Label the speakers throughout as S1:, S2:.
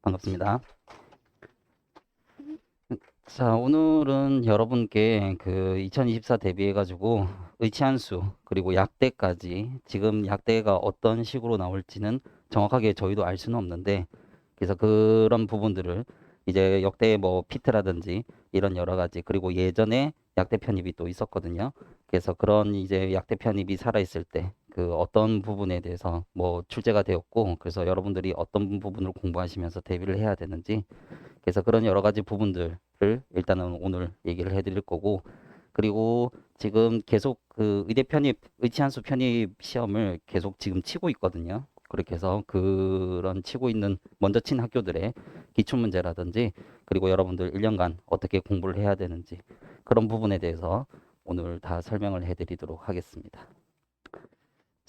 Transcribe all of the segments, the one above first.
S1: 반갑습니다. 자, 오늘은 여러분께 그 2024 대비해가지고 의치한수 그리고 약대까지 지금 약대가 어떤 식으로 나올지는 정확하게 저희도 알 수는 없는데 그래서 그런 부분들을 이제 역대 뭐 피트라든지 이런 여러 가지 그리고 예전에 약대 편입이 또 있었거든요. 그래서 그런 이제 약대 편입이 살아있을 때 그 어떤 부분에 대해서 뭐 출제가 되었고 그래서 여러분들이 어떤 부분을 공부하시면서 대비를 해야 되는지 그래서 그런 여러 가지 부분들을 일단은 오늘 얘기를 해드릴 거고, 그리고 지금 계속 그 의대 편입, 의치한수 편입 시험을 계속 지금 치고 있거든요. 그렇게 해서 그런 치고 있는 먼저 친 학교들의 기출문제라든지, 그리고 여러분들 1년간 어떻게 공부를 해야 되는지, 그런 부분에 대해서 오늘 다 설명을 해드리도록 하겠습니다.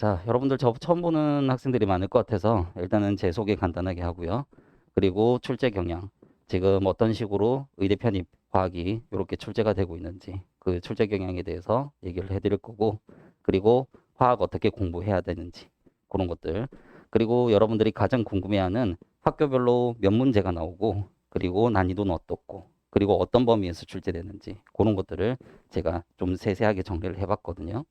S1: 자, 여러분들 저 처음 보는 학생들이 많을 것 같아서 일단은 제 소개 간단하게 하고요. 그리고 출제 경향, 지금 어떤 식으로 의대 편입 과학이 이렇게 출제가 되고 있는지 그 출제 경향에 대해서 얘기를 해드릴 거고, 그리고 화학 어떻게 공부해야 되는지 그런 것들, 그리고 여러분들이 가장 궁금해하는 학교별로 몇 문제가 나오고, 그리고 난이도는 어떻고, 그리고 어떤 범위에서 출제되는지 그런 것들을 제가 좀 세세하게 정리를 해봤거든요.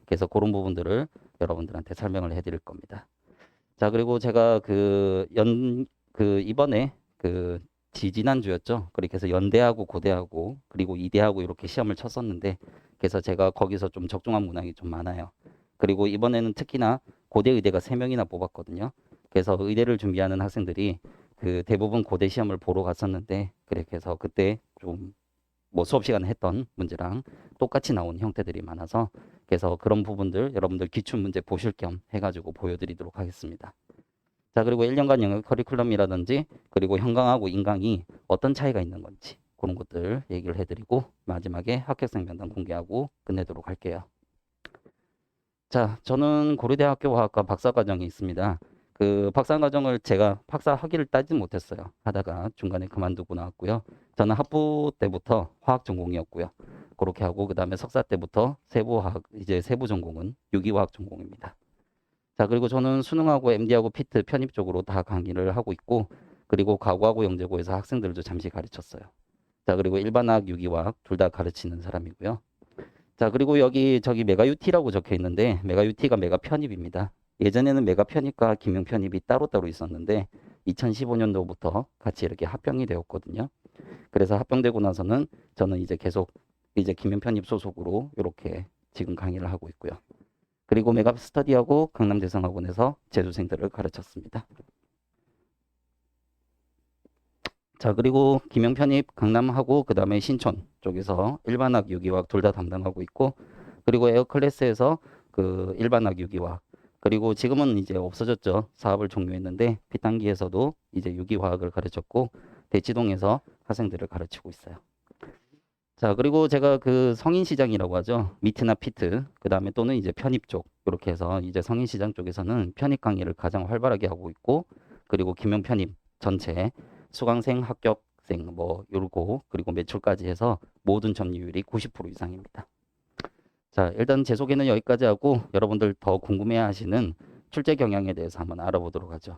S1: 그래서 그런 부분들을 여러분들한테 설명을 해드릴 겁니다. 자, 그리고 제가 이번에 지지난주였죠. 그렇게 해서 연대하고 고대하고 그리고 이대하고 이렇게 시험을 쳤었는데 그래서 제가 거기서 좀 적중한 문항이 좀 많아요. 그리고 이번에는 특히나 고대 의대가 3명이나 뽑았거든요. 그래서 의대를 준비하는 학생들이 그 대부분 고대 시험을 보러 갔었는데 그렇게 해서 그때 좀 뭐 수업 시간에 했던 문제랑 똑같이 나온 형태들이 많아서 그래서 그런 부분들 여러분들 기출 문제 보실 겸 해가지고 보여드리도록 하겠습니다. 자, 그리고 1년간 영역 커리큘럼이라든지 그리고 형광하고 인강이 어떤 차이가 있는 건지 그런 것들 얘기를 해드리고 마지막에 합격생 명단 공개하고 끝내도록 할게요. 자, 저는 고려대학교 화학과 박사과정이 있습니다. 그 박사과정을 제가 박사 학위를 따지 못했어요. 하다가 중간에 그만두고 나왔고요. 저는 학부 때부터 화학 전공이었고요. 그렇게 하고 그다음에 석사 때부터 세부화학 이제 세부 전공은 유기화학 전공입니다. 자, 그리고 저는 수능하고 MD하고 피트 편입 쪽으로 다 강의를 하고 있고 그리고 가구하고 영재고에서 학생들도 잠시 가르쳤어요. 자, 그리고 일반화학, 유기화학 둘 다 가르치는 사람이고요. 자, 그리고 여기 저기 메가유티라고 적혀 있는데 메가유티가 메가 편입입니다. 예전에는 메가 편입과 기명 편입이 따로따로 있었는데 2015년도부터 같이 이렇게 합병이 되었거든요. 그래서 합병되고 나서는 저는 이제 계속 이제 기명 편입 소속으로 이렇게 지금 강의를 하고 있고요. 그리고 메가 스터디하고 강남대성학원에서 재수생들을 가르쳤습니다. 자, 그리고 기명 편입 강남하고 그다음에 신촌 쪽에서 일반학, 유기화학 둘 다 담당하고 있고 그리고 에어클래스에서 그 일반학, 유기화학 그리고 지금은 이제 없어졌죠. 사업을 종료했는데 피탄기에서도 이제 유기화학을 가르쳤고 대치동에서 학생들을 가르치고 있어요. 자, 그리고 제가 그 성인시장이라고 하죠. 미트나 피트, 그 다음에 또는 이제 편입 쪽, 이렇게 해서 이제 성인시장 쪽에서는 편입 강의를 가장 활발하게 하고 있고, 그리고 기명 편입 전체, 수강생, 합격생, 뭐, 요러고, 그리고 매출까지 해서 모든 점유율이 90% 이상입니다. 자, 일단 제 소개는 여기까지 하고, 여러분들 더 궁금해 하시는 출제 경향에 대해서 한번 알아보도록 하죠.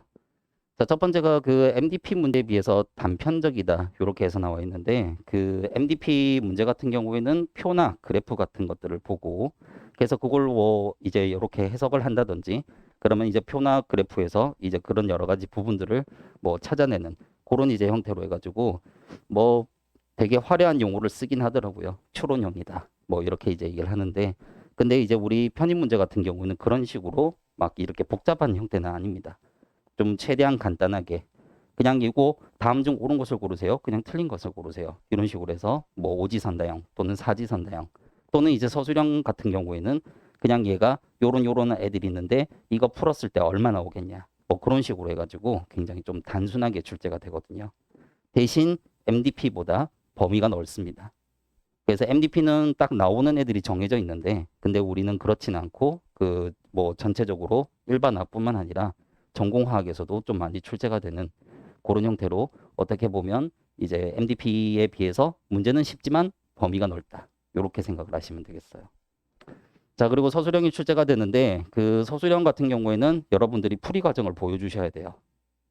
S1: 자, 첫 번째가 그 MDP 문제에 비해서 단편적이다. 이렇게 해서 나와 있는데 그 MDP 문제 같은 경우에는 표나 그래프 같은 것들을 보고 그래서 그걸 뭐 이제 이렇게 해석을 한다든지 그러면 이제 표나 그래프에서 이제 그런 여러 가지 부분들을 뭐 찾아내는 그런 이제 형태로 해가지고 뭐 되게 화려한 용어를 쓰긴 하더라고요. 추론형이다. 뭐 이렇게 이제 얘기를 하는데 근데 이제 우리 편입 문제 같은 경우는 그런 식으로 막 이렇게 복잡한 형태는 아닙니다. 좀 최대한 간단하게 그냥 이거 다음 중 옳은 것을 고르세요. 그냥 틀린 것을 고르세요. 이런 식으로 해서 뭐 오지선다형 또는 사지선다형 또는 이제 서술형 같은 경우에는 그냥 얘가 요런 애들이 있는데 이거 풀었을 때 얼마나 오겠냐. 뭐 그런 식으로 해가지고 굉장히 좀 단순하게 출제가 되거든요. 대신 MDP보다 범위가 넓습니다. 그래서 MDP는 딱 나오는 애들이 정해져 있는데 근데 우리는 그렇진 않고 그 뭐 전체적으로 일반화뿐만 아니라 전공화학에서도 좀 많이 출제가 되는 그런 형태로 어떻게 보면 이제 MDP에 비해서 문제는 쉽지만 범위가 넓다. 이렇게 생각을 하시면 되겠어요. 자, 그리고 서술형이 출제가 되는데 그 서술형 같은 경우에는 여러분들이 풀이 과정을 보여주셔야 돼요.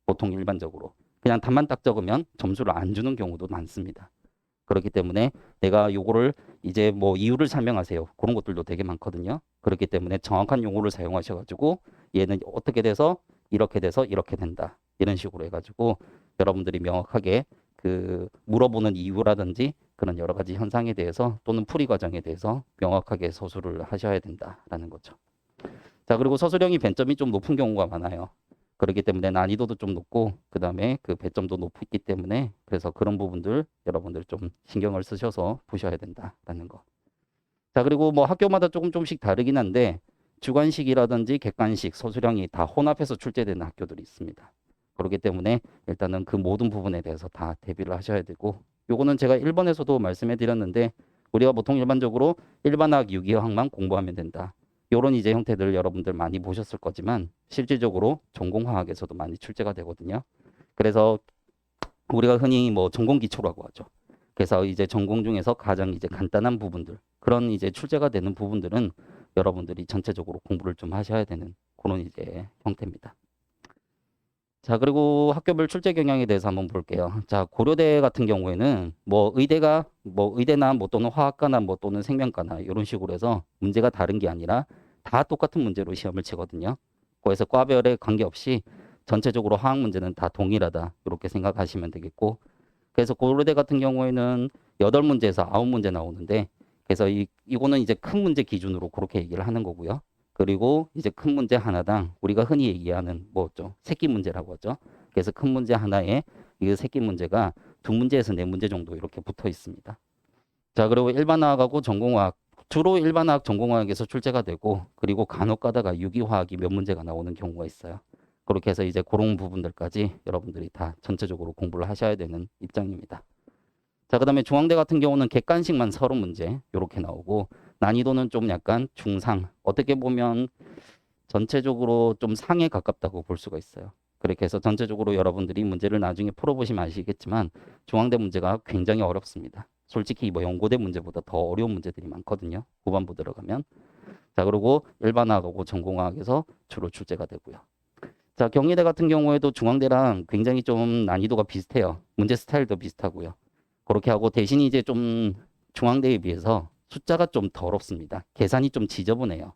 S1: 보통 일반적으로. 그냥 답만 딱 적으면 점수를 안 주는 경우도 많습니다. 그렇기 때문에 내가 요거를 이제 뭐 이유를 설명하세요. 그런 것들도 되게 많거든요. 그렇기 때문에 정확한 용어를 사용하셔가지고 얘는 어떻게 돼서 이렇게 된다. 이런 식으로 해가지고 여러분들이 명확하게 그 물어보는 이유라든지 그런 여러 가지 현상에 대해서 또는 풀이 과정에 대해서 명확하게 서술을 하셔야 된다라는 거죠. 자, 그리고 서술형이 배점이 좀 높은 경우가 많아요. 그렇기 때문에 난이도도 좀 높고 그다음에 그 배점도 높기 때문에 그래서 그런 부분들 여러분들 좀 신경을 쓰셔서 보셔야 된다라는 거. 자, 그리고 뭐 학교마다 조금씩 다르긴 한데 주관식이라든지 객관식, 서술형이 다 혼합해서 출제되는 학교들이 있습니다. 그렇기 때문에 일단은 그 모든 부분에 대해서 다 대비를 하셔야 되고 요거는 제가 1번에서도 말씀해 드렸는데 우리가 보통 일반적으로 일반학, 유기화학만 공부하면 된다. 요런 이제 형태들을 여러분들 많이 보셨을 거지만 실질적으로 전공화학에서도 많이 출제가 되거든요. 그래서 우리가 흔히 뭐 전공 기초라고 하죠. 그래서 이제 전공 중에서 가장 이제 간단한 부분들, 그런 이제 출제가 되는 부분들은 여러분들이 전체적으로 공부를 좀 하셔야 되는 그런 이제 형태입니다. 자, 그리고 학교별 출제 경향에 대해서 한번 볼게요. 자, 고려대 같은 경우에는 뭐 의대가 뭐 의대나 뭐 또는 화학과나 뭐 또는 생명과나 이런 식으로 해서 문제가 다른 게 아니라 다 똑같은 문제로 시험을 치거든요. 그래서 과별에 관계없이 전체적으로 화학 문제는 다 동일하다. 이렇게 생각하시면 되겠고. 그래서 고려대 같은 경우에는 8문제에서 9문제 나오는데 그래서 이거는 이제 큰 문제 기준으로 그렇게 얘기를 하는 거고요. 그리고 이제 큰 문제 하나당 우리가 흔히 얘기하는 뭐죠? 새끼 문제라고 하죠. 그래서 큰 문제 하나에 이 새끼 문제가 2문제에서 4문제 정도 이렇게 붙어 있습니다. 자, 그리고 일반화학하고 전공화학 주로 일반화학 전공화학에서 출제가 되고 그리고 간혹 가다가 유기화학이 몇 문제가 나오는 경우가 있어요. 그렇게 해서 이제 그런 부분들까지 여러분들이 다 전체적으로 공부를 하셔야 되는 입장입니다. 자, 그다음에 중앙대 같은 경우는 객관식만 30문제 이렇게 나오고 난이도는 좀 약간 중상. 어떻게 보면 전체적으로 좀 상에 가깝다고 볼 수가 있어요. 그렇게 해서 전체적으로 여러분들이 문제를 나중에 풀어보시면 아시겠지만 중앙대 문제가 굉장히 어렵습니다. 솔직히 뭐 연고대 문제보다 더 어려운 문제들이 많거든요. 후반부 들어가면. 자, 그리고 일반화하고 전공화학에서 주로 출제가 되고요. 자, 경희대 같은 경우에도 중앙대랑 굉장히 좀 난이도가 비슷해요. 문제 스타일도 비슷하고요. 그렇게 하고 대신 이제 좀 중앙대에 비해서 숫자가 좀 덜 없습니다. 계산이 좀 지저분해요.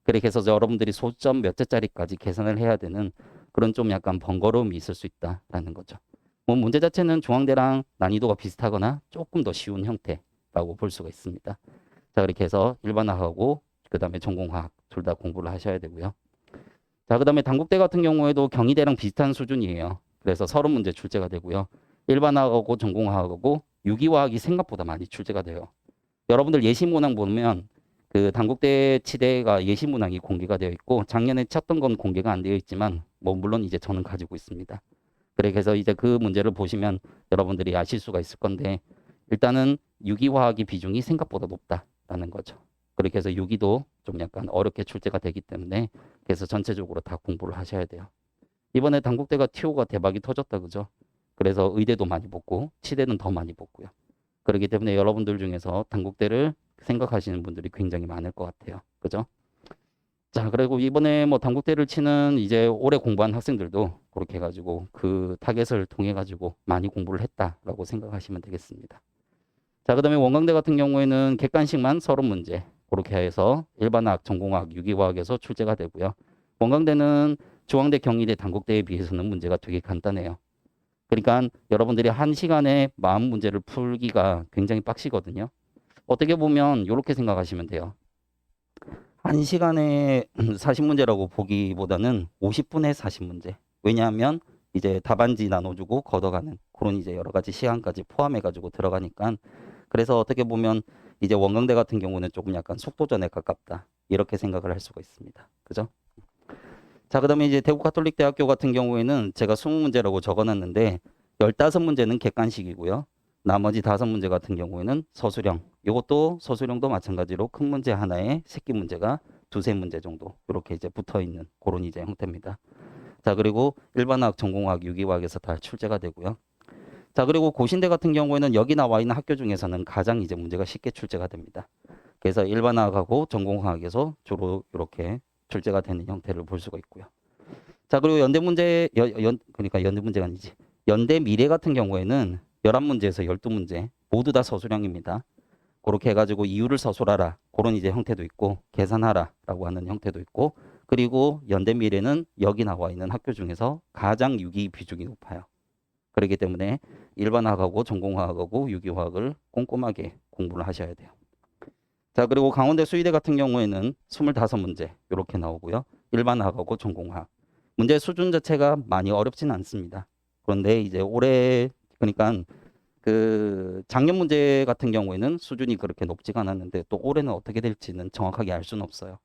S1: 그렇게 해서 여러분들이 소점 몇 개짜리까지 계산을 해야 되는 그런 좀 약간 번거로움이 있을 수 있다라는 거죠. 뭐 문제 자체는 중앙대랑 난이도가 비슷하거나 조금 더 쉬운 형태라고 볼 수가 있습니다. 자, 그렇게 해서 일반화하고 그다음에 전공화학 둘 다 공부를 하셔야 되고요. 자, 그다음에 단국대 같은 경우에도 경희대랑 비슷한 수준이에요. 그래서 30문제 출제가 되고요. 일반화하고 전공화하고 유기화학이 생각보다 많이 출제가 돼요. 여러분들 예시문항 보면 그 단국대 치대가 예시문항이 공개가 되어 있고 작년에 쳤던 건 공개가 안 되어 있지만 뭐 물론 이제 저는 가지고 있습니다. 그래서 이제 그 문제를 보시면 여러분들이 아실 수가 있을 건데 일단은 유기화학의 비중이 생각보다 높다라는 거죠. 그렇게 해서 유기도 좀 약간 어렵게 출제가 되기 때문에 그래서 전체적으로 다 공부를 하셔야 돼요. 이번에 단국대가 TO가 대박이 터졌다 그죠? 그래서 의대도 많이 붙고 치대는 더 많이 붙고요. 그렇기 때문에 여러분들 중에서 단국대를 생각하시는 분들이 굉장히 많을 것 같아요. 그죠? 자, 그리고 이번에 뭐 단국대를 치는 이제 올해 공부한 학생들도 그렇게 해가지고 그 타겟을 통해 가지고 많이 공부를 했다라고 생각하시면 되겠습니다. 자, 그다음에 원광대 같은 경우에는 객관식만 30문제 그렇게 해서 일반학, 전공학, 유기과학에서 출제가 되고요. 원광대는 중앙대, 경희대, 단국대에 비해서는 문제가 되게 간단해요. 그러니까 여러분들이 한 시간에 40문제를 풀기가 굉장히 빡시거든요. 어떻게 보면 이렇게 생각하시면 돼요. 한 시간에 40문제라고 보기보다는 50분에 40문제. 왜냐하면 이제 답안지 나눠주고 걷어가는 그런 이제 여러 가지 시간까지 포함해가지고 들어가니까 그래서 어떻게 보면 이제 원광대 같은 경우는 조금 약간 속도전에 가깝다. 이렇게 생각을 할 수가 있습니다. 그죠? 자, 그다음에 이제 대구가톨릭대학교 같은 경우에는 제가 20문제라고 적어놨는데 15문제는 객관식이고요. 나머지 5문제 같은 경우에는 서술형. 이것도 서술형도 마찬가지로 큰 문제 하나에 새끼 문제가 2~3문제 정도 이렇게 이제 붙어 있는 그런 이제 형태입니다. 자, 그리고 일반화학, 전공화학, 유기화학에서 다 출제가 되고요. 자, 그리고 고신대 같은 경우에는 여기 나와 있는 학교 중에서는 가장 이제 문제가 쉽게 출제가 됩니다. 그래서 일반화학하고 전공화학에서 주로 이렇게 출제가 되는 형태를 볼 수가 있고요. 자, 그리고 연대 문제, 그러니까 연대 문제가 아니지. 연대 미래 같은 경우에는 11문제에서 12문제 모두 다 서술형입니다. 그렇게 해가지고 이유를 서술하라. 그런 이제 형태도 있고 계산하라라고 하는 형태도 있고 그리고 연대 미래는 여기 나와 있는 학교 중에서 가장 유기 비중이 높아요. 그렇기 때문에 일반화학하고 전공화학하고 유기화학을 꼼꼼하게 공부를 하셔야 돼요. 자, 그리고 강원대 수의대 같은 경우에는 25문제 이렇게 나오고요. 일반화학하고 전공화학. 문제 수준 자체가 많이 어렵지는 않습니다. 그런데 이제 올해 그러니까 그 작년 문제 같은 경우에는 수준이 그렇게 높지가 않았는데 또 올해는 어떻게 될지는 정확하게 알 수는 없어요.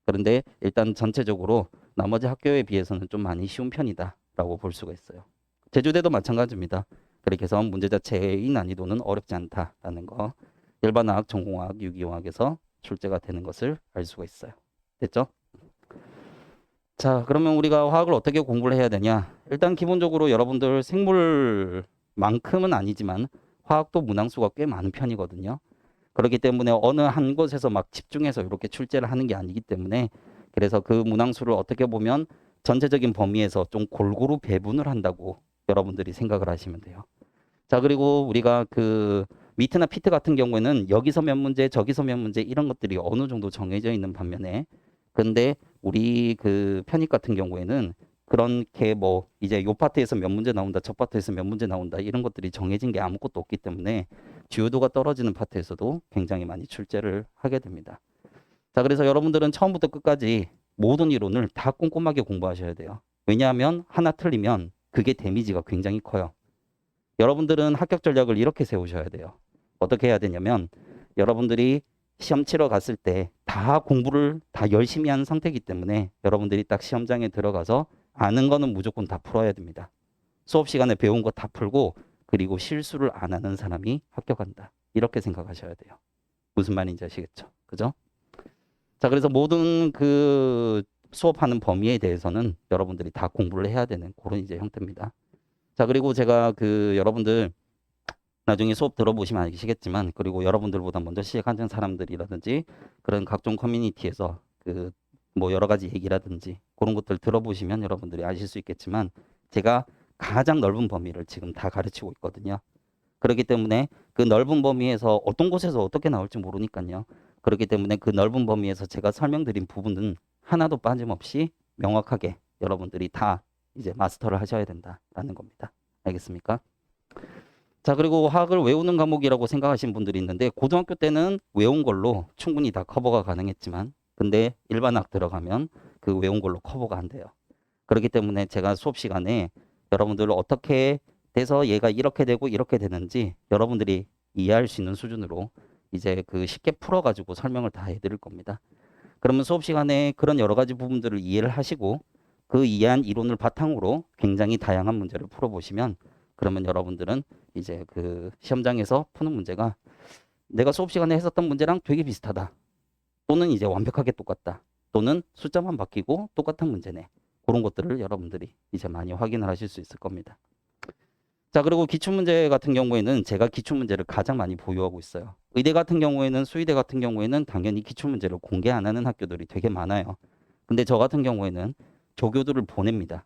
S1: 그런데 일단 전체적으로 나머지 학교에 비해서는 좀 많이 쉬운 편이다라고 볼 수가 있어요. 제주대도 마찬가지입니다. 그렇게 해서 문제 자체의 난이도는 어렵지 않다라는 거. 일반화학, 전공화학, 유기화학에서 출제가 되는 것을 알 수가 있어요. 됐죠? 자, 그러면 우리가 화학을 어떻게 공부를 해야 되냐? 일단 기본적으로 여러분들 생물만큼은 아니지만 화학도 문항수가 꽤 많은 편이거든요. 그렇기 때문에 어느 한 곳에서 막 집중해서 이렇게 출제를 하는 게 아니기 때문에 그래서 그 문항수를 어떻게 보면 전체적인 범위에서 좀 골고루 배분을 한다고 여러분들이 생각을 하시면 돼요. 자, 그리고 우리가 그 미트나 피트 같은 경우에는 여기서 몇 문제, 저기서 몇 문제 이런 것들이 어느 정도 정해져 있는 반면에 근데 우리 그 편입 같은 경우에는 그렇게 뭐 이제 요 파트에서 몇 문제 나온다, 저 파트에서 몇 문제 나온다 이런 것들이 정해진 게 아무것도 없기 때문에 주요도가 떨어지는 파트에서도 굉장히 많이 출제를 하게 됩니다. 자, 그래서 여러분들은 처음부터 끝까지 모든 이론을 다 꼼꼼하게 공부하셔야 돼요. 왜냐하면 하나 틀리면 그게 데미지가 굉장히 커요. 여러분들은 합격 전략을 이렇게 세우셔야 돼요. 어떻게 해야 되냐면 여러분들이 시험 치러 갔을 때 다 공부를 다 열심히 한 상태이기 때문에 여러분들이 딱 시험장에 들어가서 아는 거는 무조건 다 풀어야 됩니다. 수업 시간에 배운 거 다 풀고 그리고 실수를 안 하는 사람이 합격한다. 이렇게 생각하셔야 돼요. 무슨 말인지 아시겠죠? 그죠? 자, 그래서 모든 그 수업하는 범위에 대해서는 여러분들이 다 공부를 해야 되는 그런 이제 형태입니다. 자, 그리고 제가 그 여러분들 나중에 수업 들어보시면 아시겠지만 그리고 여러분들보다 먼저 시작하는 사람들이라든지 그런 각종 커뮤니티에서 그 뭐 여러 가지 얘기라든지 그런 것들 들어보시면 여러분들이 아실 수 있겠지만 제가 가장 넓은 범위를 지금 다 가르치고 있거든요. 그렇기 때문에 그 넓은 범위에서 어떤 곳에서 어떻게 나올지 모르니까요. 그렇기 때문에 그 넓은 범위에서 제가 설명드린 부분은 하나도 빠짐없이 명확하게 여러분들이 다 이제 마스터를 하셔야 된다라는 겁니다. 알겠습니까? 자, 그리고 화학을 외우는 과목이라고 생각하시는 분들이 있는데 고등학교 때는 외운 걸로 충분히 다 커버가 가능했지만 근데 일반학 들어가면 그 외운 걸로 커버가 안 돼요. 그렇기 때문에 제가 수업 시간에 여러분들 어떻게 돼서 얘가 이렇게 되고 이렇게 되는지 여러분들이 이해할 수 있는 수준으로 이제 그 쉽게 풀어가지고 설명을 다 해드릴 겁니다. 그러면 수업 시간에 그런 여러 가지 부분들을 이해를 하시고 그 이해한 이론을 바탕으로 굉장히 다양한 문제를 풀어보시면 그러면 여러분들은 이제 그 시험장에서 푸는 문제가 내가 수업 시간에 했었던 문제랑 되게 비슷하다. 또는 이제 완벽하게 똑같다. 또는 숫자만 바뀌고 똑같은 문제네. 그런 것들을 여러분들이 이제 많이 확인을 하실 수 있을 겁니다. 자, 그리고 기출문제 같은 경우에는 제가 기출문제를 가장 많이 보유하고 있어요. 의대 같은 경우에는 수의대 같은 경우에는 당연히 기출문제를 공개 안 하는 학교들이 되게 많아요. 근데 저 같은 경우에는 조교들을 보냅니다.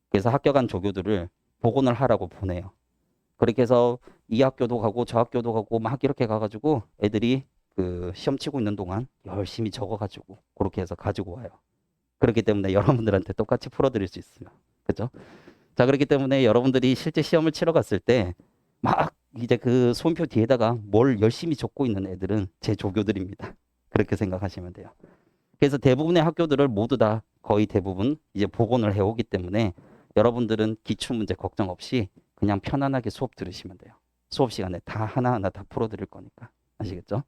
S1: 그래서 합격한 조교들을 복원을 하라고 보내요. 그렇게 해서 이 학교도 가고 저 학교도 가고 막 이렇게 가가지고 애들이 그 시험 치고 있는 동안 열심히 적어가지고 그렇게 해서 가지고 와요. 그렇기 때문에 여러분들한테 똑같이 풀어드릴 수 있어요. 그죠? 자, 그렇기 때문에 여러분들이 실제 시험을 치러 갔을 때 막 이제 그 소음표 뒤에다가 뭘 열심히 적고 있는 애들은 제 조교들입니다. 그렇게 생각하시면 돼요. 그래서 대부분의 학교들을 모두 다 거의 대부분 이제 복원을 해오기 때문에 여러분들은 기출문제 걱정 없이 그냥 편안하게 수업 들으시면 돼요. 수업 시간에 다 하나하나 다 풀어드릴 거니까. 아시겠죠?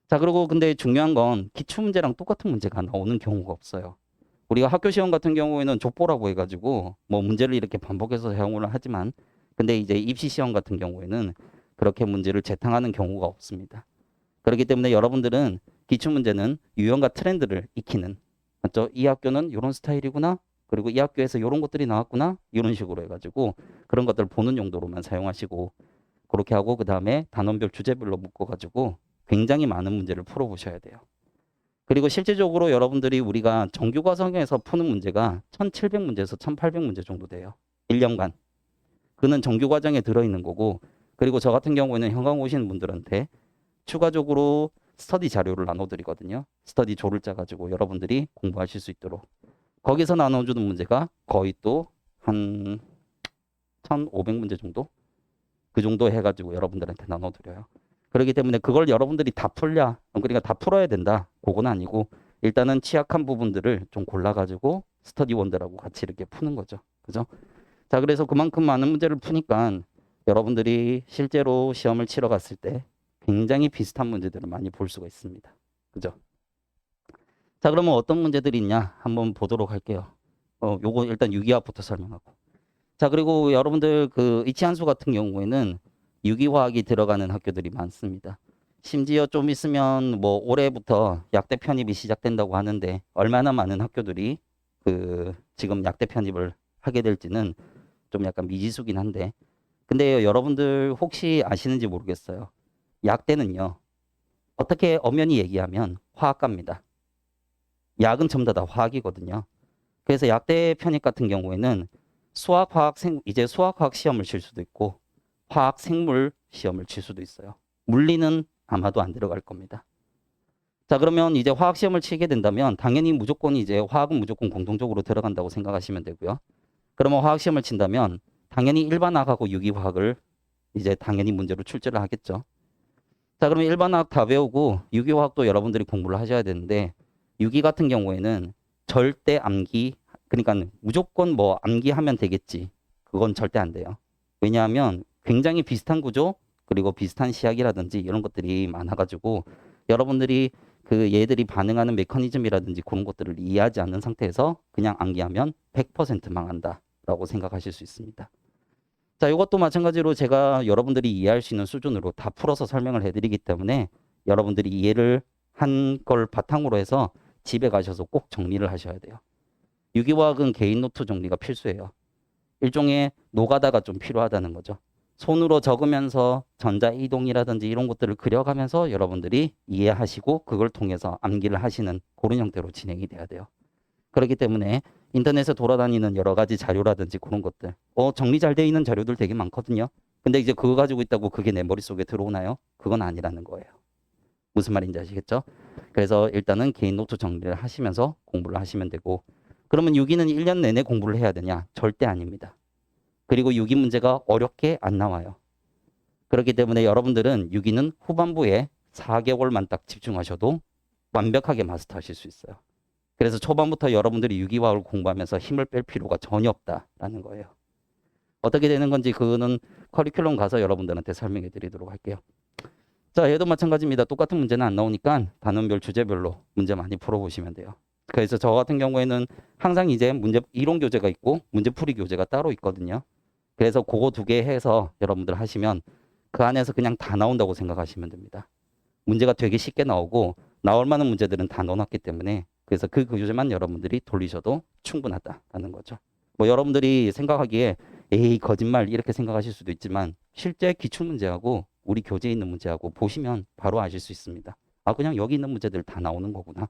S1: 자, 그리고 근데 중요한 건 기출문제랑 똑같은 문제가 나오는 경우가 없어요. 우리가 학교 시험 같은 경우에는 족보라고 해가지고 뭐 문제를 이렇게 반복해서 사용을 하지만 근데 이제 입시 시험 같은 경우에는 그렇게 문제를 재탕하는 경우가 없습니다. 그렇기 때문에 여러분들은 기출문제는 유형과 트렌드를 익히는 맞죠? 이 학교는 이런 스타일이구나. 그리고 이 학교에서 이런 것들이 나왔구나. 이런 식으로 해가지고 그런 것들 보는 용도로만 사용하시고 그렇게 하고 그 다음에 단원별 주제별로 묶어가지고 굉장히 많은 문제를 풀어보셔야 돼요. 그리고 실질적으로 여러분들이 우리가 정규 과정에서 푸는 문제가 1700문제에서 1800문제 정도 돼요. 1년간. 그는 정규 과정에 들어있는 거고, 그리고 저 같은 경우에는 현강 오시는 분들한테 추가적으로 스터디 자료를 나눠드리거든요. 스터디 조를 짜가지고 여러분들이 공부하실 수 있도록. 거기서 나눠주는 문제가 거의 또 한 1,500문제 정도? 그 정도 해가지고 여러분들한테 나눠드려요. 그렇기 때문에 그걸 여러분들이 다 풀냐? 그러니까 다 풀어야 된다. 그건 아니고 일단은 취약한 부분들을 좀 골라가지고 스터디원들하고 같이 이렇게 푸는 거죠. 그죠? 자, 그래서 그만큼 많은 문제를 푸니까 여러분들이 실제로 시험을 치러 갔을 때 굉장히 비슷한 문제들을 많이 볼 수가 있습니다. 그죠? 자, 그러면 어떤 문제들이 있냐? 한번 보도록 할게요. 요거 일단 유기화학부터 설명하고. 자, 그리고 여러분들 그 이치한수 같은 경우에는 유기화학이 들어가는 학교들이 많습니다. 심지어 좀 있으면 뭐 올해부터 약대 편입이 시작된다고 하는데 얼마나 많은 학교들이 그 지금 약대 편입을 하게 될지는 좀 약간 미지수긴 한데 근데 여러분들 혹시 아시는지 모르겠어요. 약대는요. 어떻게 엄연히 얘기하면 화학과입니다. 약은 전부 다 화학이거든요. 그래서 약대 편입 같은 경우에는 수학, 화학, 이제 수학, 화학 시험을 칠 수도 있고 화학, 생물 시험을 칠 수도 있어요. 물리는 아마도 안 들어갈 겁니다. 자, 그러면 이제 화학 시험을 치게 된다면 당연히 무조건 이제 화학은 무조건 공통적으로 들어간다고 생각하시면 되고요. 그러면 화학 시험을 친다면 당연히 일반화학하고 유기화학을 이제 당연히 문제로 출제를 하겠죠. 자, 그러면 일반화학 다 배우고 유기화학도 여러분들이 공부를 하셔야 되는데 유기 같은 경우에는 절대 암기, 그러니까 무조건 뭐 암기하면 되겠지. 그건 절대 안 돼요. 왜냐하면 굉장히 비슷한 구조 그리고 비슷한 시약이라든지 이런 것들이 많아가지고 여러분들이 그 얘들이 반응하는 메커니즘이라든지 그런 것들을 이해하지 않는 상태에서 그냥 암기하면 100% 망한다라고 생각하실 수 있습니다. 자, 이것도 마찬가지로 제가 여러분들이 이해할 수 있는 수준으로 다 풀어서 설명을 해드리기 때문에 여러분들이 이해를 한 걸 바탕으로 해서 집에 가셔서 꼭 정리를 하셔야 돼요. 유기화학은 개인 노트 정리가 필수예요. 일종의 노가다가 좀 필요하다는 거죠. 손으로 적으면서 전자 이동이라든지 이런 것들을 그려가면서 여러분들이 이해하시고 그걸 통해서 암기를 하시는 그런 형태로 진행이 돼야 돼요. 그렇기 때문에 인터넷에 돌아다니는 여러 가지 자료라든지 그런 것들, 정리 잘 돼 있는 자료들 되게 많거든요. 근데 이제 그거 가지고 있다고 그게 내 머릿속에 들어오나요? 그건 아니라는 거예요. 무슨 말인지 아시겠죠? 그래서 일단은 개인 노트 정리를 하시면서 공부를 하시면 되고, 그러면 유기는 1년 내내 공부를 해야 되냐? 절대 아닙니다. 그리고 유기 문제가 어렵게 안 나와요. 그렇기 때문에 여러분들은 유기는 후반부에 4개월만 딱 집중하셔도 완벽하게 마스터하실 수 있어요. 그래서 초반부터 여러분들이 유기화학을 공부하면서 힘을 뺄 필요가 전혀 없다라는 거예요. 어떻게 되는 건지 그거는 커리큘럼 가서 여러분들한테 설명해 드리도록 할게요. 자, 얘도 마찬가지입니다. 똑같은 문제는 안 나오니까 단원별 주제별로 문제 많이 풀어보시면 돼요. 그래서 저 같은 경우에는 항상 이제 문제 이론 교재가 있고 문제풀이 교재가 따로 있거든요. 그래서 그거 2개 해서 여러분들 하시면 그 안에서 그냥 다 나온다고 생각하시면 됩니다. 문제가 되게 쉽게 나오고 나올 만한 문제들은 다 넣어놨기 때문에 그래서 그 교재만 여러분들이 돌리셔도 충분하다라는 거죠. 뭐 여러분들이 생각하기에 에이 거짓말 이렇게 생각하실 수도 있지만 실제 기출문제하고 우리 교재에 있는 문제하고 보시면 바로 아실 수 있습니다. 아 그냥 여기 있는 문제들 다 나오는 거구나.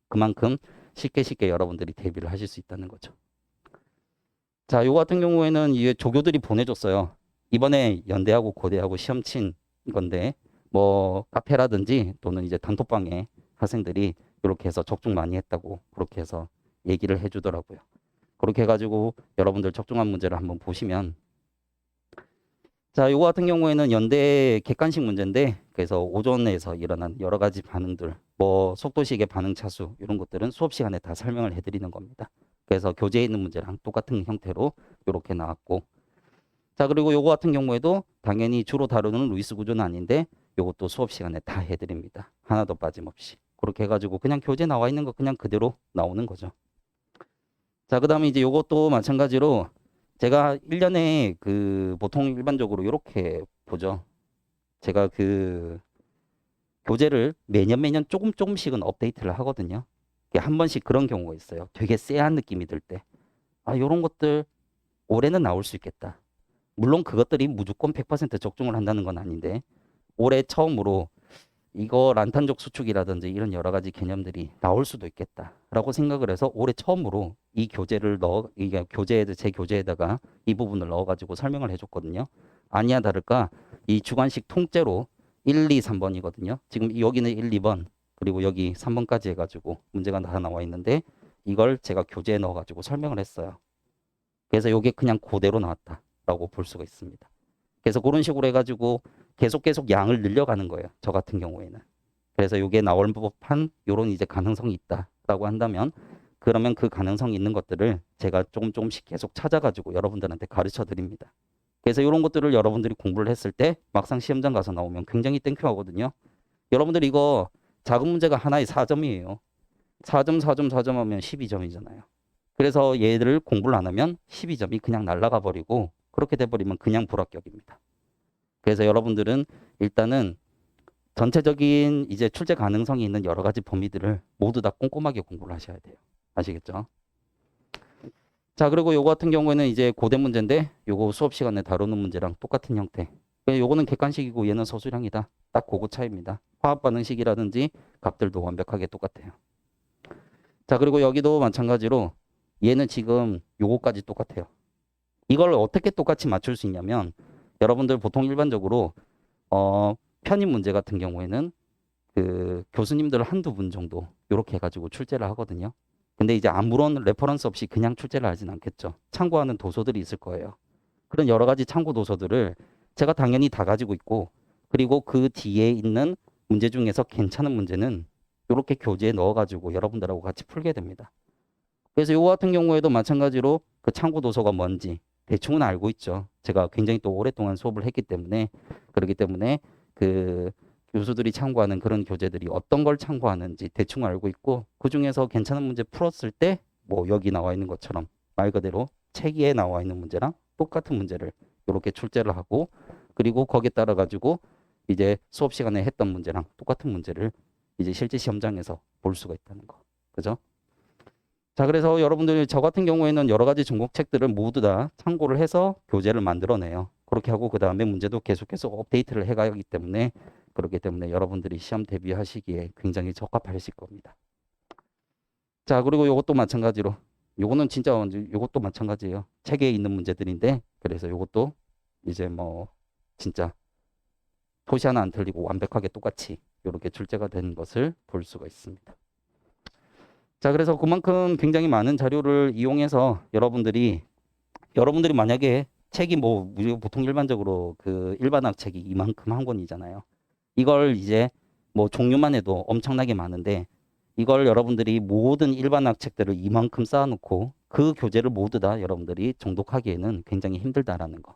S1: 그만큼 쉽게 여러분들이 대비를 하실 수 있다는 거죠. 자, 요 같은 경우에는 이게 조교들이 보내줬어요. 이번에 연대하고 고대하고 시험 친 건데 뭐 카페라든지 또는 이제 단톡방에 학생들이 이렇게 해서 적중 많이 했다고 그렇게 해서 얘기를 해주더라고요. 그렇게 해가지고 여러분들 적중한 문제를 한번 보시면 자, 요거 같은 경우에는 연대 객관식 문제인데 그래서 오전에서 일어난 여러 가지 반응들 뭐 속도식의 반응 차수 이런 것들은 수업 시간에 다 설명을 해드리는 겁니다. 그래서 교재에 있는 문제랑 똑같은 형태로 이렇게 나왔고 자, 그리고 요거 같은 경우에도 당연히 주로 다루는 루이스 구조는 아닌데 요것도 수업 시간에 다 해드립니다. 하나도 빠짐없이. 그렇게 해가지고 그냥 교재 나와 있는 거 그냥 그대로 나오는 거죠. 자, 그 다음에 이제 요것도 마찬가지로 제가 1년에 그 보통 일반적으로 이렇게 보죠. 제가 그 교재를 매년 조금씩은 업데이트를 하거든요. 한 번씩 그런 경우가 있어요. 되게 쎄한 느낌이 들 때. 아, 요런 것들 올해는 나올 수 있겠다. 물론 그것들이 무조건 100% 적중을 한다는 건 아닌데 올해 처음으로 이거 란탄족 수축이라든지 이런 여러 가지 개념들이 나올 수도 있겠다라고 생각을 해서 올해 처음으로 이 교재를 이게 제 교재에다가 이 부분을 넣어가지고 설명을 해줬거든요. 아니야 다를까 이 주관식 통째로 1, 2, 3번이거든요. 지금 여기는 1, 2번 그리고 여기 3번까지 해가지고 문제가 다 나와 있는데 이걸 제가 교재에 넣어가지고 설명을 했어요. 그래서 이게 그냥 그대로 나왔다라고 볼 수가 있습니다. 그래서 그런 식으로 해가지고 계속 양을 늘려가는 거예요. 저 같은 경우에는. 그래서 이게 나올 법한 이런 이제 가능성이 있다라고 한다면 그러면 그 가능성이 있는 것들을 제가 조금씩 계속 찾아가지고 여러분들한테 가르쳐 드립니다. 그래서 이런 것들을 여러분들이 공부를 했을 때 막상 시험장 가서 나오면 굉장히 땡큐하거든요. 여러분들 이거 작은 문제가 하나에 4점이에요. 4점, 4점, 4점 하면 12점이잖아요. 그래서 얘를 공부를 안 하면 12점이 그냥 날아가 버리고 그렇게 돼버리면 그냥 불합격입니다. 그래서 여러분들은 일단은 전체적인 이제 출제 가능성이 있는 여러 가지 범위들을 모두 다 꼼꼼하게 공부를 하셔야 돼요. 아시겠죠? 자, 그리고 요거 같은 경우에는 이제 고대 문제인데 요거 수업 시간에 다루는 문제랑 똑같은 형태. 요거는 객관식이고 얘는 서술형이다. 딱 그거 차이입니다. 화합 반응식이라든지 값들도 완벽하게 똑같아요. 자, 그리고 여기도 마찬가지로 얘는 지금 요거까지 똑같아요. 이걸 어떻게 똑같이 맞출 수 있냐면 여러분들 보통 일반적으로 편입 문제 같은 경우에는 그 교수님들 한두 분 정도 이렇게 해가지고 출제를 하거든요. 근데 이제 아무런 레퍼런스 없이 그냥 출제를 하진 않겠죠. 참고하는 도서들이 있을 거예요. 그런 여러 가지 참고 도서들을 제가 당연히 다 가지고 있고 그리고 그 뒤에 있는 문제 중에서 괜찮은 문제는 이렇게 교재에 넣어가지고 여러분들하고 같이 풀게 됩니다. 그래서 이거 같은 경우에도 마찬가지로 그 참고 도서가 뭔지 대충은 알고 있죠. 제가 굉장히 또 오랫동안 수업을 했기 때문에 그렇기 때문에 그 교수들이 참고하는 그런 교재들이 어떤 걸 참고하는지 대충 알고 있고 그 중에서 괜찮은 문제 풀었을 때 뭐 여기 나와 있는 것처럼 말 그대로 책에 나와 있는 문제랑 똑같은 문제를 이렇게 출제를 하고 그리고 거기에 따라 가지고 이제 수업 시간에 했던 문제랑 똑같은 문제를 이제 실제 시험장에서 볼 수가 있다는 거. 그죠? 자, 그래서 여러분들이 저 같은 경우에는 여러 가지 전공책들을 모두 다 참고를 해서 교재를 만들어내요. 그렇게 하고 그 다음에 문제도 계속 업데이트를 해가기 때문에 그렇기 때문에 여러분들이 시험 대비하시기에 굉장히 적합하실 겁니다. 자, 그리고 이것도 마찬가지로 요거는 진짜 요것도 마찬가지예요. 책에 있는 문제들인데 그래서 요것도 이제 뭐 진짜 토시 하나 안 틀리고 완벽하게 똑같이 이렇게 출제가 되는 것을 볼 수가 있습니다. 자, 그래서 그만큼 굉장히 많은 자료를 이용해서 여러분들이 만약에 책이 뭐 보통 일반적으로 그 일반학 책이 이만큼 한 권이잖아요. 이걸 이제 뭐 종류만 해도 엄청나게 많은데 이걸 여러분들이 모든 일반학 책들을 이만큼 쌓아놓고 그 교재를 모두 다 여러분들이 정독하기에는 굉장히 힘들다라는 거.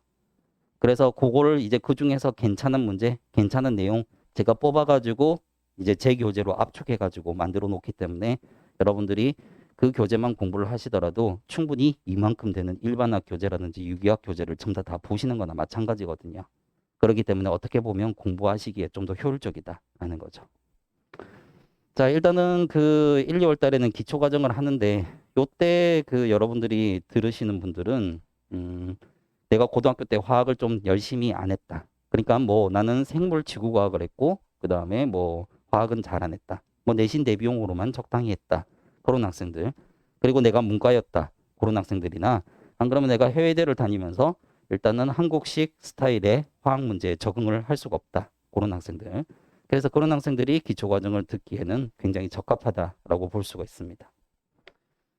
S1: 그래서 그거를 이제 그 중에서 괜찮은 문제, 괜찮은 내용 제가 뽑아가지고 이제 제 교재로 압축해가지고 만들어 놓기 때문에 여러분들이 그 교재만 공부를 하시더라도 충분히 이만큼 되는 일반학 교재라든지 유기학 교재를 전부 다 보시는 거나 마찬가지거든요. 그렇기 때문에 어떻게 보면 공부하시기에 좀 더 효율적이다라는 거죠. 자, 일단은 그 1, 2월 달에는 기초 과정을 하는데 요때 그 여러분들이 들으시는 분들은 내가 고등학교 때 화학을 좀 열심히 안 했다. 그러니까 뭐 나는 생물 지구과학을 했고 그다음에 뭐 화학은 잘 안 했다. 뭐 내신 대비용으로만 적당히 했다. 그런 학생들. 그리고 내가 문과였다. 그런 학생들이나 안 그러면 내가 해외대를 다니면서 일단은 한국식 스타일의 화학 문제에 적응을 할 수가 없다. 그런 학생들. 그래서 그런 학생들이 기초과정을 듣기에는 굉장히 적합하다라고 볼 수가 있습니다.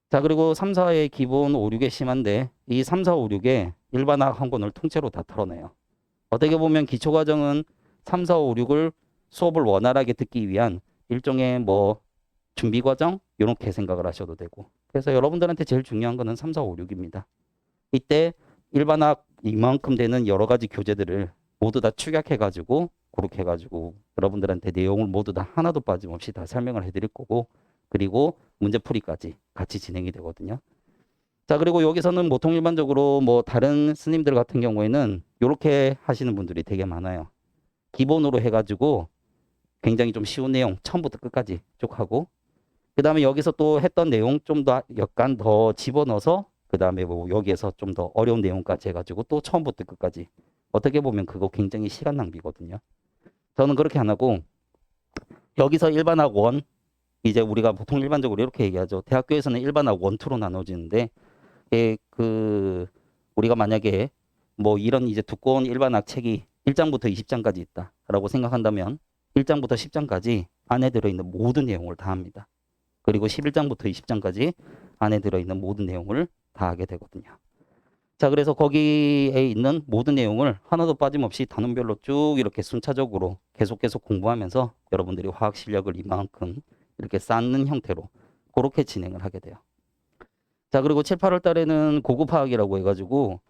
S1: 자, 그리고 3, 4의 기본 5, 6에 심한데 이 3, 4, 5, 6에 일반학 한 권을 통째로 다 털어내요. 어떻게 보면 기초과정은 3, 4, 5, 6을 수업을 원활하게 듣기 위한 일종의 뭐 준비과정 이렇게 생각을 하셔도 되고 그래서 여러분들한테 제일 중요한 거는 3, 4, 5, 6입니다. 이때 일반학 이만큼 되는 여러 가지 교재들을 모두 다 축약해가지고 그렇게 해가지고 여러분들한테 내용을 모두 다 하나도 빠짐없이 다 설명을 해드릴 거고 그리고 문제풀이까지 같이 진행이 되거든요. 자, 그리고 여기서는 보통 일반적으로 뭐 다른 스님들 같은 경우에는 이렇게 하시는 분들이 되게 많아요. 기본으로 해가지고 굉장히 좀 쉬운 내용 처음부터 끝까지 쭉 하고 그 다음에 여기서 또 했던 내용 좀 더 약간 더 집어넣어서 그 다음에 뭐 여기에서 좀 더 어려운 내용까지 해가지고 또 처음부터 끝까지 어떻게 보면 그거 굉장히 시간 낭비거든요. 저는 그렇게 안 하고 여기서 일반학 원, 이제 우리가 보통 일반적으로 이렇게 얘기하죠. 대학교에서는 일반학 원투로 나눠지는데, 우리가 만약에 뭐 이런 이제 두꺼운 일반학 책이 1장부터 20장까지 있다라고 생각한다면 1장부터 10장까지 안에 들어있는 모든 내용을 다 합니다. 그리고 11장부터 20장까지 안에 들어있는 모든 내용을 다 하게 되거든요. 자, 그래서 거기에 있는 모든 내용을 하나도 빠짐없이 단원별로 쭉 이렇게 순차적으로 계속 공부하면서 여러분들이 화학 실력을 이만큼 이렇게 쌓는 형태로 그렇게 진행을 하게 돼요. 자, 그리고 7, 8월 달에는 고급화학이라고 해가지고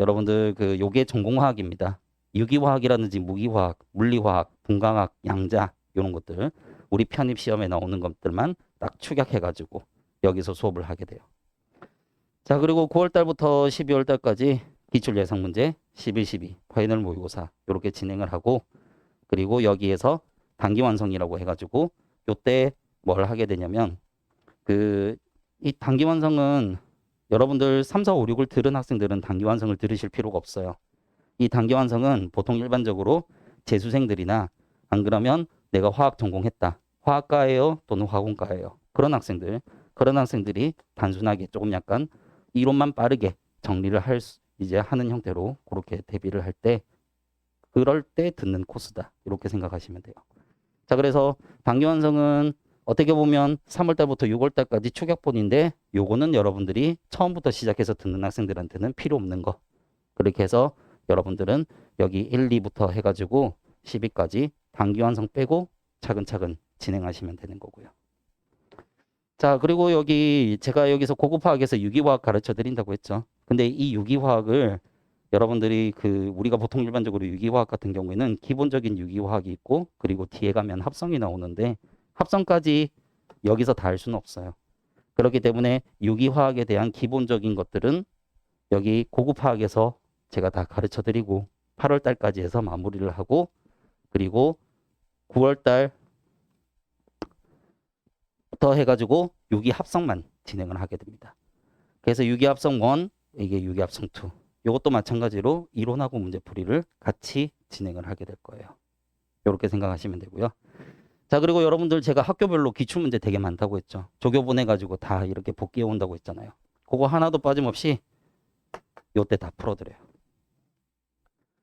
S1: 여러분들 요게 전공화학입니다. 유기화학이라든지 무기화학, 물리화학, 분광학, 양자 이런 것들 우리 편입 시험에 나오는 것들만 딱 축약해가지고 여기서 수업을 하게 돼요. 자, 그리고 9월 달부터 12월 달까지 기출 예상 문제 11, 12 파이널 모의고사 이렇게 진행을 하고, 그리고 여기에서 단기 완성이라고 해가지고 요때 뭘 하게 되냐면 이 단기 완성은 여러분들 3, 4, 5, 6을 들은 학생들은 단기 완성을 들으실 필요가 없어요. 이 단기 완성은 보통 일반적으로 재수생들이나 안 그러면 내가 화학 전공했다, 화학과예요 또는 화공과예요, 그런 학생들이 단순하게 조금 약간 이론만 빠르게 정리를 이제 하는 형태로 그렇게 대비를 할 때, 그럴 때 듣는 코스다 이렇게 생각하시면 돼요. 자, 그래서 단기 완성은 어떻게 보면 3월 달부터 6월 달까지 축약본인데, 요거는 여러분들이 처음부터 시작해서 듣는 학생들한테는 필요 없는 거. 그렇게 해서 여러분들은 여기 1, 2부터 해가지고 10위까지 단기 완성 빼고 차근차근 진행하시면 되는 거고요. 자, 그리고 제가 여기서 고급화학에서 유기화학 가르쳐 드린다고 했죠. 근데 이 유기화학을 여러분들이 우리가 보통 일반적으로 유기화학 같은 경우에는 기본적인 유기화학이 있고, 그리고 뒤에 가면 합성이 나오는데 합성까지 여기서 다 할 수는 없어요. 그렇기 때문에 유기화학에 대한 기본적인 것들은 여기 고급화학에서 제가 다 가르쳐 드리고 8월 달까지 해서 마무리를 하고, 그리고 9월 달부터 해가지고 유기 합성만 진행을 하게 됩니다. 그래서 유기 합성 1, 이게 유기 합성 2, 이것도 마찬가지로 이론하고 문제풀이를 같이 진행을 하게 될 거예요. 이렇게 생각하시면 되고요. 자, 그리고 여러분들 제가 학교별로 기출문제 되게 많다고 했죠. 조교 보내가지고 다 이렇게 복귀해 온다고 했잖아요. 그거 하나도 빠짐없이 요때 다 풀어드려요.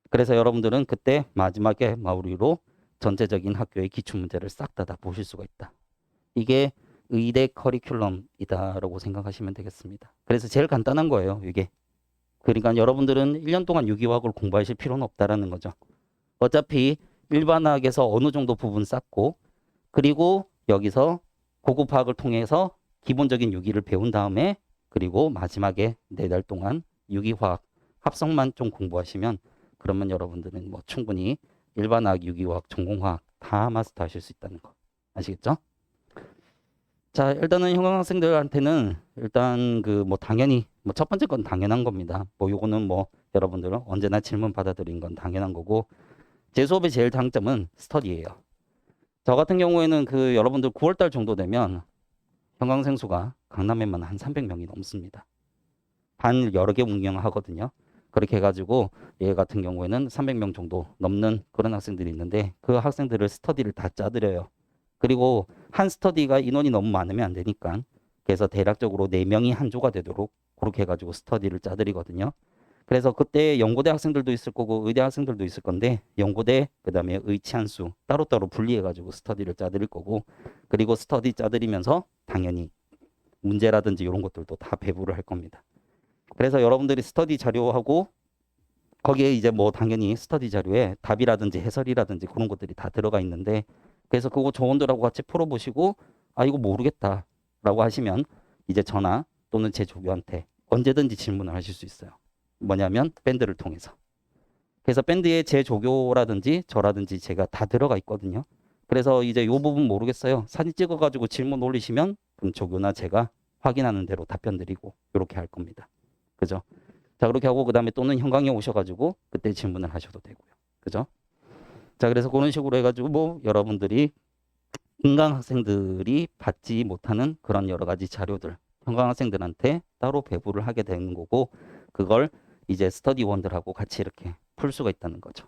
S1: 그래서 여러분들은 그때 마지막에 마무리로 전체적인 학교의 기출문제를 싹 다 보실 수가 있다. 이게 의대 커리큘럼이다라고 생각하시면 되겠습니다. 그래서 제일 간단한 거예요, 이게. 그러니까 여러분들은 1년 동안 유기화학을 공부하실 필요는 없다라는 거죠. 어차피 일반화학에서 어느 정도 부분 쌓고, 그리고 여기서 고급화학을 통해서 기본적인 유기를 배운 다음에, 그리고 마지막에 4달 동안 유기화학 합성만 좀 공부하시면, 그러면 여러분들은 뭐 충분히 일반화학, 유기화학, 전공화학 다 마스터하실 수 있다는 거 아시겠죠? 자, 일단은 형광학생들한테는 일단 뭐 당연히 뭐 첫 번째 건 당연한 겁니다. 뭐 요거는 뭐 여러분들은 언제나 질문 받아들인 건 당연한 거고, 제 수업의 제일 장점은 스터디예요. 저 같은 경우에는 여러분들 9월 달 정도 되면 형광생 수가 강남에만 한 300명이 넘습니다. 반 여러 개 운영하거든요. 그렇게 해가지고 얘 같은 경우에는 300명 정도 넘는 그런 학생들이 있는데, 그 학생들을 스터디를 다 짜드려요. 그리고 한 스터디가 인원이 너무 많으면 안 되니까, 그래서 대략적으로 4명이 한 조가 되도록 그렇게 해가지고 스터디를 짜드리거든요. 그래서 그때 연고대 학생들도 있을 거고 의대 학생들도 있을 건데, 연고대 그다음에 의치한수 따로따로 분리해가지고 스터디를 짜드릴 거고, 그리고 스터디 짜드리면서 당연히 문제라든지 이런 것들도 다 배부를 할 겁니다. 그래서 여러분들이 스터디 자료하고 거기에 이제 뭐 당연히 스터디 자료에 답이라든지 해설이라든지 그런 것들이 다 들어가 있는데, 그래서 그거 조원들하고 같이 풀어보시고 아 이거 모르겠다라고 하시면 이제 저나 또는 제 조교한테 언제든지 질문을 하실 수 있어요. 뭐냐면 밴드를 통해서. 그래서 밴드에 제 조교라든지 저라든지 제가 다 들어가 있거든요. 그래서 이제 요 부분 모르겠어요, 사진 찍어가지고 질문 올리시면 그럼 조교나 제가 확인하는 대로 답변 드리고 이렇게 할 겁니다. 그죠? 자, 그렇게 하고 그다음에 또는 현강에 오셔가지고 그때 질문을 하셔도 되고요. 그죠? 자, 그래서 그런 식으로 해가지고 뭐 여러분들이 인강 학생들이 받지 못하는 그런 여러 가지 자료들 현강 학생들한테 따로 배부를 하게 되는 거고, 그걸 이제 스터디원들하고 같이 이렇게 풀 수가 있다는 거죠.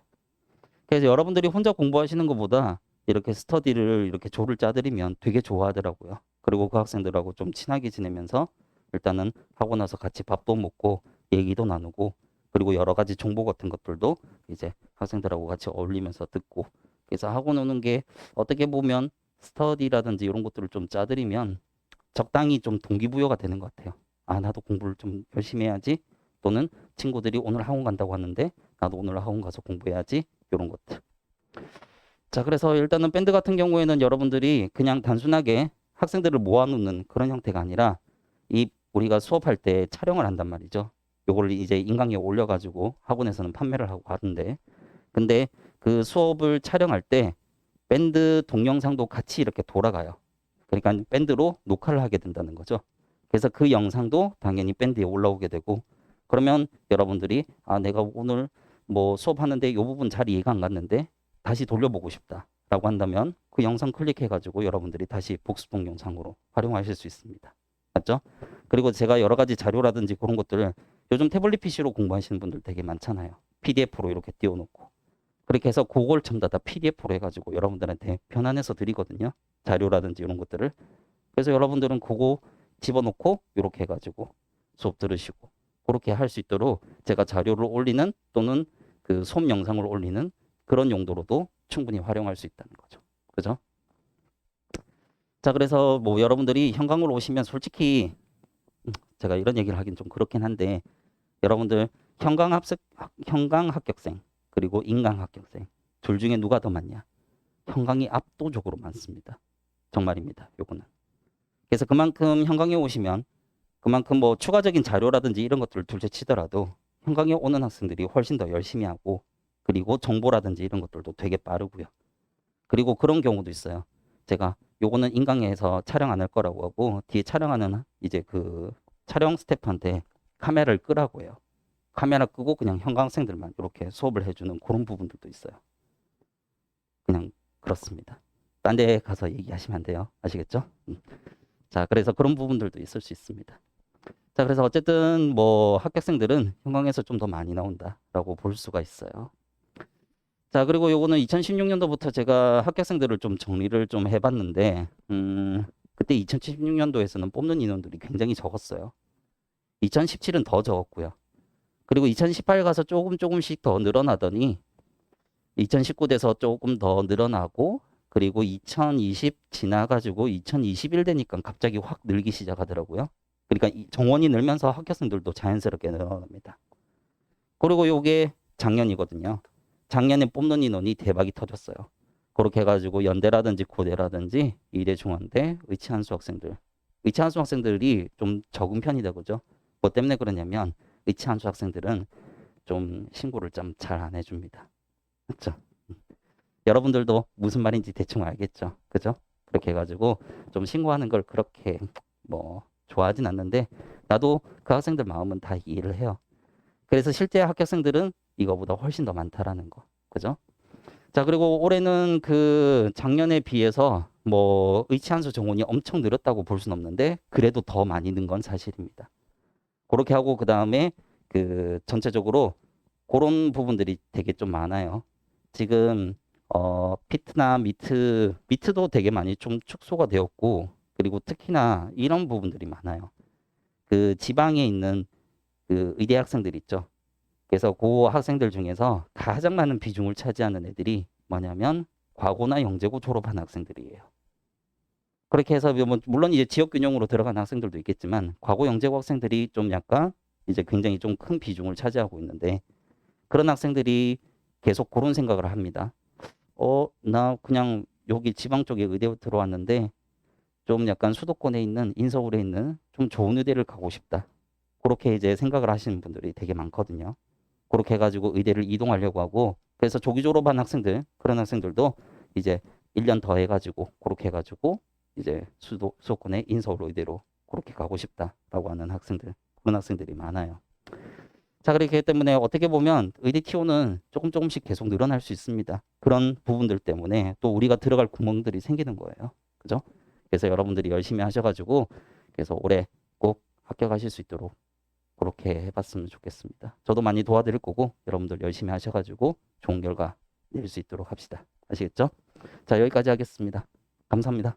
S1: 그래서 여러분들이 혼자 공부하시는 것보다 이렇게 스터디를 이렇게 조를 짜드리면 되게 좋아하더라고요. 그리고 그 학생들하고 좀 친하게 지내면서 일단은 하고 나서 같이 밥도 먹고 얘기도 나누고 그리고 여러 가지 정보 같은 것들도 이제 학생들하고 같이 어울리면서 듣고 그래서 하고 노는 게 어떻게 보면 스터디라든지 이런 것들을 좀 짜드리면 적당히 좀 동기부여가 되는 것 같아요. 아, 나도 공부를 좀 열심히 해야지. 또는 친구들이 오늘 학원 간다고 하는데 나도 오늘 학원 가서 공부해야지. 이런 것들. 자, 그래서 일단은 밴드 같은 경우에는 여러분들이 그냥 단순하게 학생들을 모아놓는 그런 형태가 아니라 이 우리가 수업할 때 촬영을 한단 말이죠. 요걸 이제 인강에 올려가지고 학원에서는 판매를 하고 하는데 근데 그 수업을 촬영할 때 밴드 동영상도 같이 이렇게 돌아가요. 그러니까 밴드로 녹화를 하게 된다는 거죠. 그래서 그 영상도 당연히 밴드에 올라오게 되고 그러면 여러분들이 아 내가 오늘 뭐 수업하는데 이 부분 잘 이해가 안 갔는데 다시 돌려보고 싶다라고 한다면 그 영상 클릭해가지고 여러분들이 다시 복습 동영상으로 활용하실 수 있습니다. 맞죠? 그리고 제가 여러 가지 자료라든지 그런 것들을 요즘 태블릿 PC로 공부하시는 분들 되게 많잖아요. PDF로 이렇게 띄워놓고 그렇게 해서 그걸 전부 다 PDF로 해가지고 여러분들한테 변환해서 드리거든요. 자료라든지 이런 것들을. 그래서 여러분들은 그거 집어넣고 이렇게 해가지고 수업 들으시고 그렇게 할 수 있도록 제가 자료를 올리는 또는 그 수업 영상을 올리는 그런 용도로도 충분히 활용할 수 있다는 거죠. 그죠? 자, 그래서 뭐 여러분들이 현강으로 오시면 솔직히 제가 이런 얘기를 하긴 좀 그렇긴 한데 여러분들 현강 합격생 그리고 인강 합격생 둘 중에 누가 더 많냐? 현강이 압도적으로 많습니다. 정말입니다. 요거는. 그래서 그만큼 현강에 오시면 그만큼 뭐 추가적인 자료라든지 이런 것들을 둘째 치더라도 현강에 오는 학생들이 훨씬 더 열심히 하고 그리고 정보라든지 이런 것들도 되게 빠르고요. 그리고 그런 경우도 있어요. 제가 요거는 인강에서 촬영 안 할 거라고 하고 뒤에 촬영하는 이제 그 촬영 스태프한테 카메라를 끄라고 해요. 카메라 끄고 그냥 현강생들만 이렇게 수업을 해주는 그런 부분들도 있어요. 그냥 그렇습니다. 딴 데 가서 얘기하시면 안 돼요. 아시겠죠? 자, 그래서 그런 부분들도 있을 수 있습니다. 자, 그래서 어쨌든 뭐 합격생들은 현강에서 좀 더 많이 나온다라고 볼 수가 있어요. 자, 그리고 요거는 2016년도부터 제가 합격생들을 좀 정리를 좀 해봤는데, 그때 2016년도에서는 뽑는 인원들이 굉장히 적었어요. 2017은 더 적었고요. 그리고 2018 가서 조금씩 더 늘어나더니 2019 돼서 조금 더 늘어나고 그리고 2020 지나가지고 2021 되니까 갑자기 확 늘기 시작하더라고요. 그러니까 정원이 늘면서 합격생들도 자연스럽게 늘어납니다. 그리고 요게 작년이거든요. 작년에 뽑는 인원이 대박이 터졌어요. 그렇게 해가지고 연대라든지 고대라든지 이대 중앙대 의치한수 학생들 의치한수 학생들이 좀 적은 편이다 그죠? 뭐 때문에 그러냐면 의치한수 학생들은 좀 신고를 좀 잘 안 해줍니다. 그렇죠? 여러분들도 무슨 말인지 대충 알겠죠? 그죠? 그렇게 해가지고 좀 신고하는 걸 그렇게 뭐 좋아하진 않는데 나도 그 학생들 마음은 다 이해를 해요. 그래서 실제 합격생들은 이거보다 훨씬 더 많다라는 거. 그죠? 자, 그리고 올해는 그 작년에 비해서 뭐 의치한수 정원이 엄청 늘었다고 볼 수는 없는데 그래도 더 많이 는 건 사실입니다. 그렇게 하고 그다음에 그 전체적으로 그런 부분들이 되게 좀 많아요. 지금 피트나 미트도 되게 많이 좀 축소가 되었고 그리고 특히나 이런 부분들이 많아요. 그 지방에 있는 그 의대 학생들 있죠. 그래서 그 학생들 중에서 가장 많은 비중을 차지하는 애들이 뭐냐면 과고나 영재고 졸업한 학생들이에요. 그렇게 해서 뭐 물론 이제 지역 균형으로 들어간 학생들도 있겠지만 과고 영재고 학생들이 좀 약간 이제 굉장히 좀 큰 비중을 차지하고 있는데 그런 학생들이 계속 그런 생각을 합니다. 나 그냥 여기 지방 쪽에 의대 들어왔는데 좀 약간 수도권에 있는 인서울에 있는 좀 좋은 의대를 가고 싶다. 그렇게 이제 생각을 하시는 분들이 되게 많거든요. 그렇게 해가지고 의대를 이동하려고 하고 그래서 조기 졸업한 학생들 그런 학생들도 이제 1년 더 해가지고 그렇게 해가지고 이제 수도권의 인서울 의대로 그렇게 가고 싶다라고 하는 학생들 그런 학생들이 많아요. 자, 그렇기 때문에 어떻게 보면 의대 티오는 조금씩 계속 늘어날 수 있습니다. 그런 부분들 때문에 또 우리가 들어갈 구멍들이 생기는 거예요. 그죠? 그래서 여러분들이 열심히 하셔가지고 그래서 올해 꼭 합격하실 수 있도록 그렇게 해봤으면 좋겠습니다. 저도 많이 도와드릴 거고 여러분들 열심히 하셔가지고 좋은 결과 낼 수 있도록 합시다. 아시겠죠? 자, 여기까지 하겠습니다. 감사합니다.